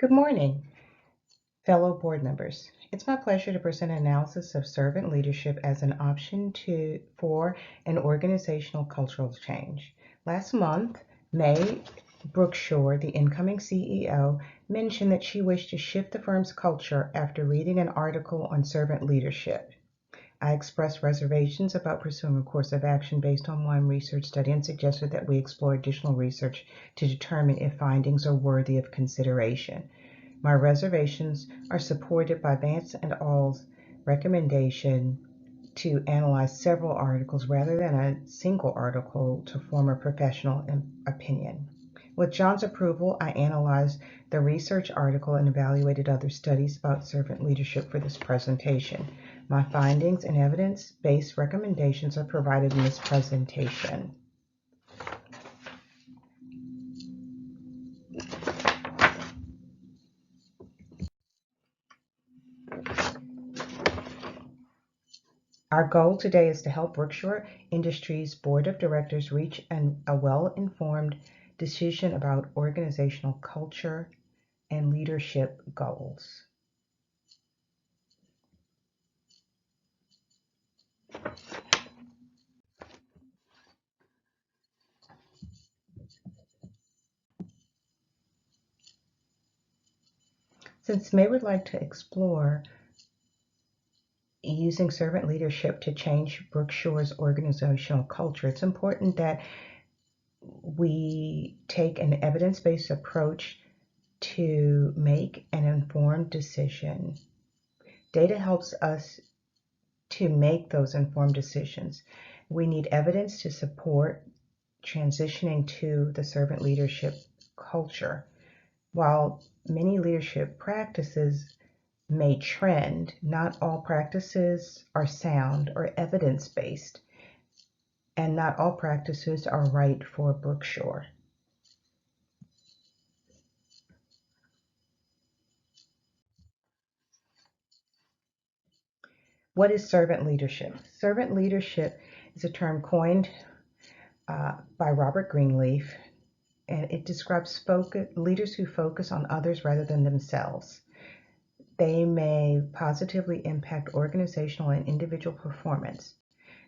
Good morning, fellow board members. It's my pleasure to present an analysis of servant leadership as an option for an organizational cultural change. Last month, May Brookshore, the incoming CEO, mentioned that she wished to shift the firm's culture after reading an article on servant leadership. I expressed reservations about pursuing a course of action based on one research study and suggested that we explore additional research to determine if findings are worthy of consideration. My reservations are supported by Vance et al.'s recommendation to analyze several articles rather than a single article to form a professional opinion. With John's approval, I analyzed the research article and evaluated other studies about servant leadership for this presentation. My findings and evidence-based recommendations are provided in this presentation. Our goal today is to help Brookshore Industries Board of Directors reach a well-informed decision about organizational culture and leadership goals. Since May would like to explore using servant leadership to change Brookshore's organizational culture, it's important that we take an evidence-based approach to make an informed decision. Data helps us to make those informed decisions. We need evidence to support transitioning to the servant leadership culture. While many leadership practices may trend, not all practices are sound or evidence-based, and not all practices are right for Brookshore. What is servant leadership? Servant leadership is a term coined by Robert Greenleaf, and it describes leaders who focus on others rather than themselves. They may positively impact organizational and individual performance.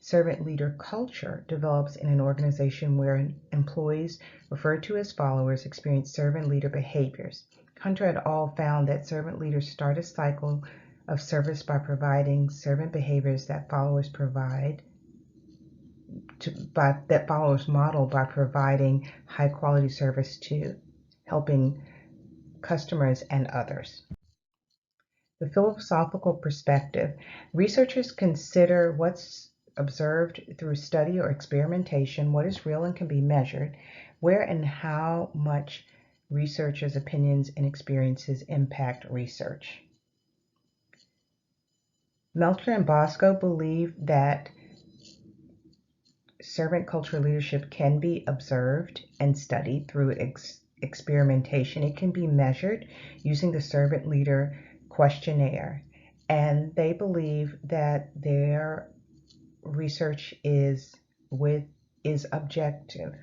Servant leader culture develops in an organization where employees, referred to as followers, experience servant leader behaviors. Hunter et al. Found that servant leaders start a cycle of service by providing servant behaviors that followers model by providing high quality service to helping customers and others. The philosophical perspective. Researchers consider what's observed through study or experimentation, what is real and can be measured, where and how much researchers' opinions and experiences impact research. Melcher and Bosco believe that servant culture leadership can be observed and studied through experimentation. It can be measured using the servant leader questionnaire, and they believe that their research is objective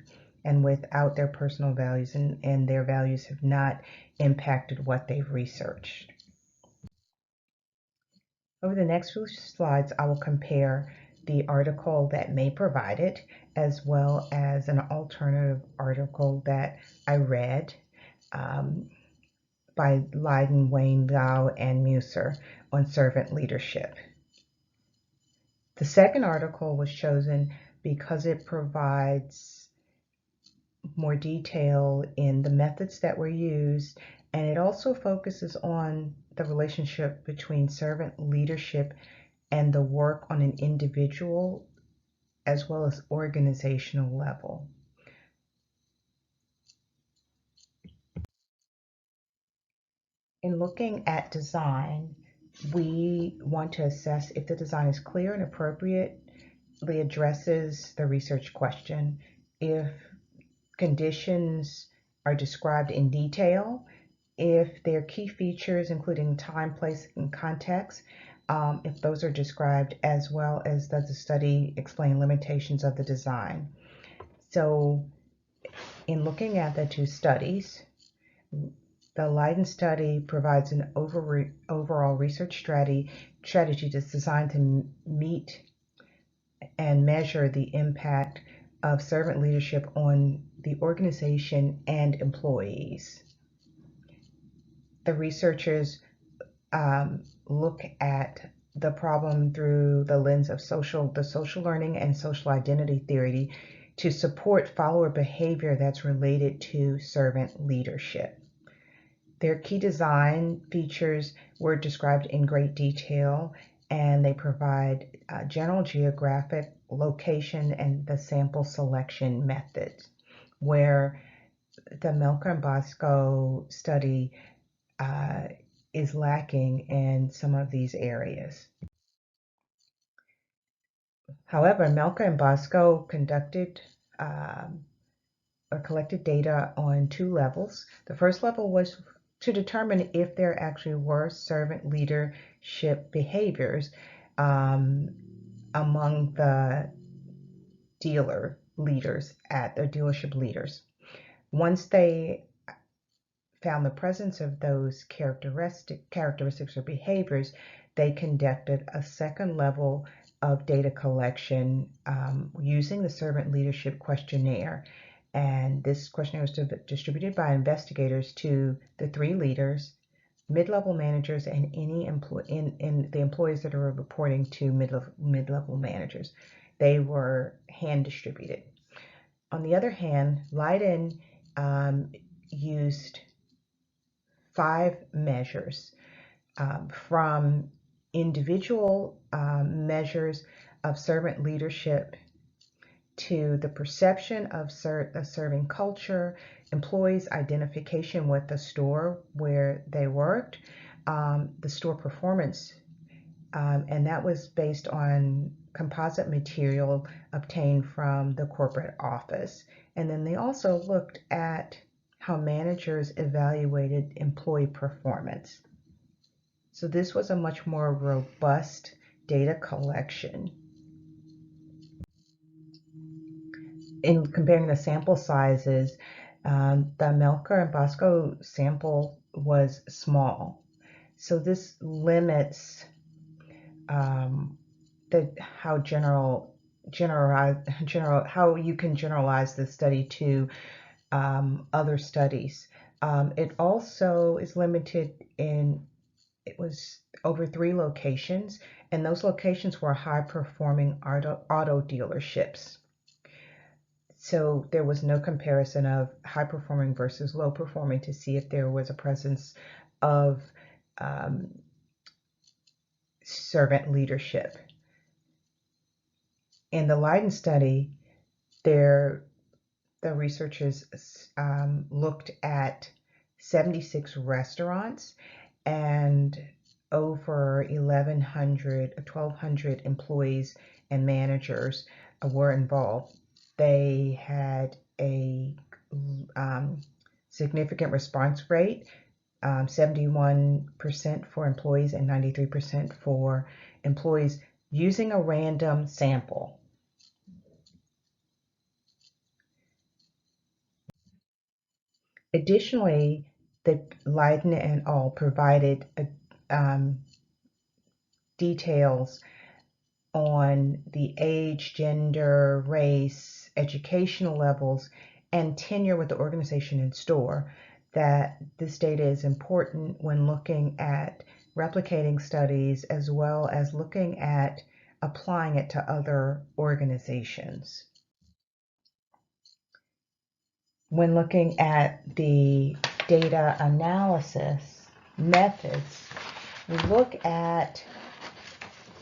and without their personal values, and their values have not impacted what they've researched. Over the next few slides, I will compare the article that May provided as well as an alternative article that I read by Leiden, Wayne, Lau, and Musser on servant leadership. The second article was chosen because it provides more detail in the methods that were used, and it also focuses on the relationship between servant leadership and the work on an individual as well as organizational level. In looking at design, we want to assess if the design is clear and appropriately addresses the research question, if conditions are described in detail, if their key features, including time, place, and context, if those are described, as well as does the study explain limitations of the design. So in looking at the two studies, The Leiden study provides an overall research strategy that's designed to meet and measure the impact of servant leadership on the organization and employees. The researchers look at the problem through the lens of the social learning and social identity theory to support follower behavior that's related to servant leadership. Their key design features were described in great detail, and they provide general geographic location and the sample selection methods, where the Melker and Bosco study is lacking in some of these areas. However, Melker and Bosco collected data on two levels. The first level was to determine if there actually were servant leadership behaviors among the dealership leaders. Once they found the presence of those characteristics or behaviors, they conducted a second level of data collection using the servant leadership questionnaire. And this questionnaire was distributed by investigators to the three leaders, mid-level managers, and any the employees that are reporting to mid-level managers. They were hand distributed. On the other hand, Leiden used 5 measures from individual measures of servant leadership to the perception of serving culture, employees' identification with the store where they worked, the store performance, and that was based on composite material obtained from the corporate office. And then they also looked at how managers evaluated employee performance. So this was a much more robust data collection. In comparing the sample sizes, the Melker and Bosco sample was small. So this limits how you can generalize this study to other studies. It also is limited it was over 3 locations, and those locations were high-performing auto dealerships. So there was no comparison of high-performing versus low-performing to see if there was a presence of servant leadership. In the Leiden study, the researchers looked at 76 restaurants and over 1,200 employees and managers were involved. They had a significant response rate, 71% for employees and 93% for employees, using a random sample. Additionally, the Leiden et al. Provided details on the age, gender, race, educational levels, and tenure with the organization and store. That this data is important when looking at replicating studies as well as looking at applying it to other organizations. When looking at the data analysis methods, we look at,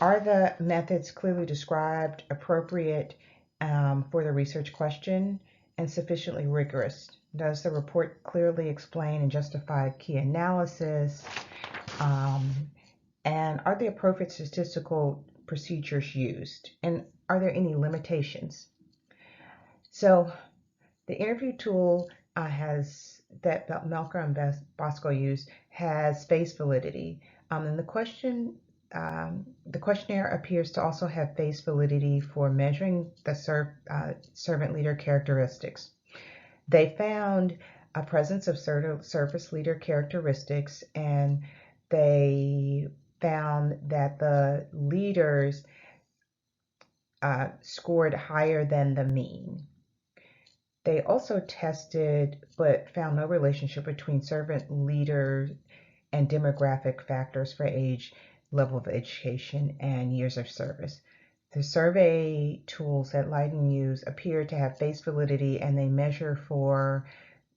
are the methods clearly described, appropriate for the research question, and sufficiently rigorous? Does the report clearly explain and justify key analysis? And are the appropriate statistical procedures used? And are there any limitations? So the interview tool that Melker and Bosco used has face validity. And the questionnaire appears to also have face validity for measuring the servant leader characteristics. They found a presence of service leader characteristics, and they found that the leaders scored higher than the mean. They also tested but found no relationship between servant leaders and demographic factors for age, level of education, and years of service. The survey tools that Leiden used appear to have face validity, and they measure for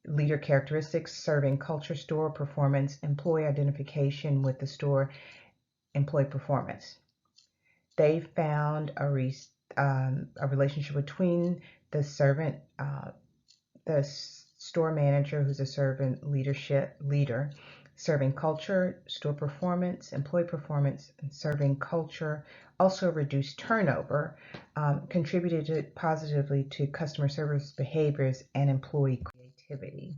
leader characteristics, serving culture, store performance, employee identification with the store, employee performance. They found a relationship between the servant, the store manager, who's a servant leader, serving culture, store performance, employee performance, and serving culture also reduced turnover, contributed positively to customer service behaviors and employee creativity.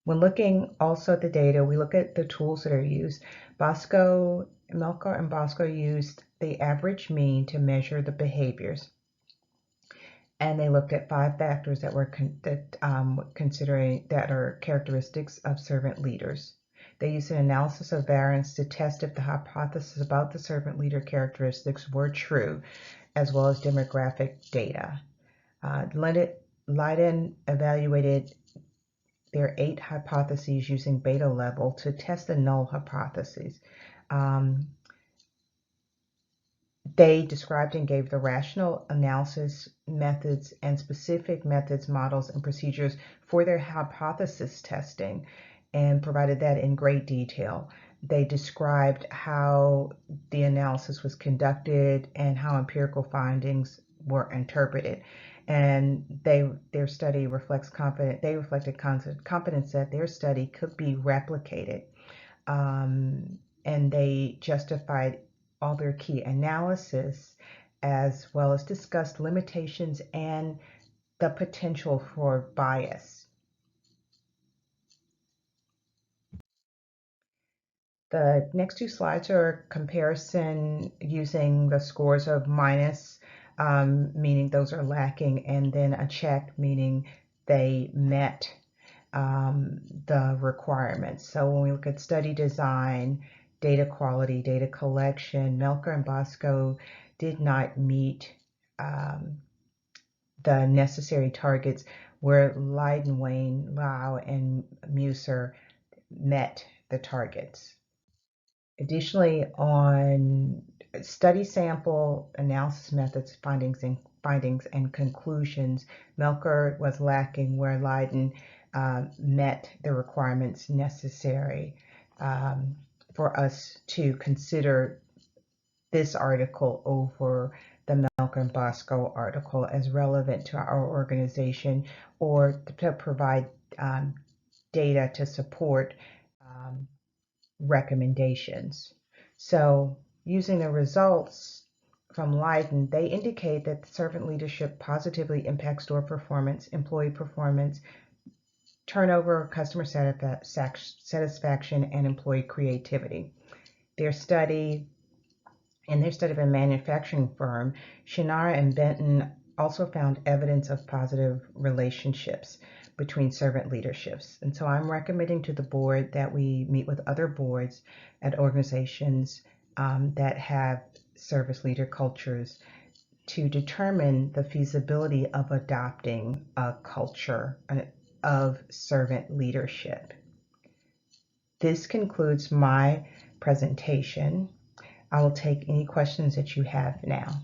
When looking also at the data, we look at the tools that are used. Melker and Bosco used the average mean to measure the behaviors, and they looked at 5 factors that were considering that are characteristics of servant leaders. They used an analysis of variance to test if the hypothesis about the servant leader characteristics were true, as well as demographic data. Leiden evaluated their 8 hypotheses using beta level to test the null hypotheses. They described and gave the rational analysis methods and specific methods, models, and procedures for their hypothesis testing, and provided that in great detail. They described how the analysis was conducted and how empirical findings were interpreted. And their study reflected confidence that their study could be replicated. And they justified all their key analysis, as well as discussed limitations and the potential for bias. The next 2 slides are a comparison using the scores of minus, meaning those are lacking, and then a check, meaning they met the requirements. So when we look at study design, data quality, data collection, Melker and Bosco did not meet the necessary targets, where Leiden, Wayne, Lau, and Muser met the targets. Additionally, on study sample analysis methods, findings and conclusions, Melker was lacking, where Leiden met the requirements necessary for us to consider this article over the Melker and Bosco article as relevant to our organization, or to provide data to support recommendations. So using the results from Leiden, they indicate that servant leadership positively impacts store performance, employee performance, turnover, customer satisfaction, and employee creativity. In their study of a manufacturing firm, Shinara and Benton also found evidence of positive relationships between servant leaderships. And so I'm recommending to the board that we meet with other boards at organizations that have service leader cultures to determine the feasibility of adopting a culture of servant leadership. This concludes my presentation. I will take any questions that you have now.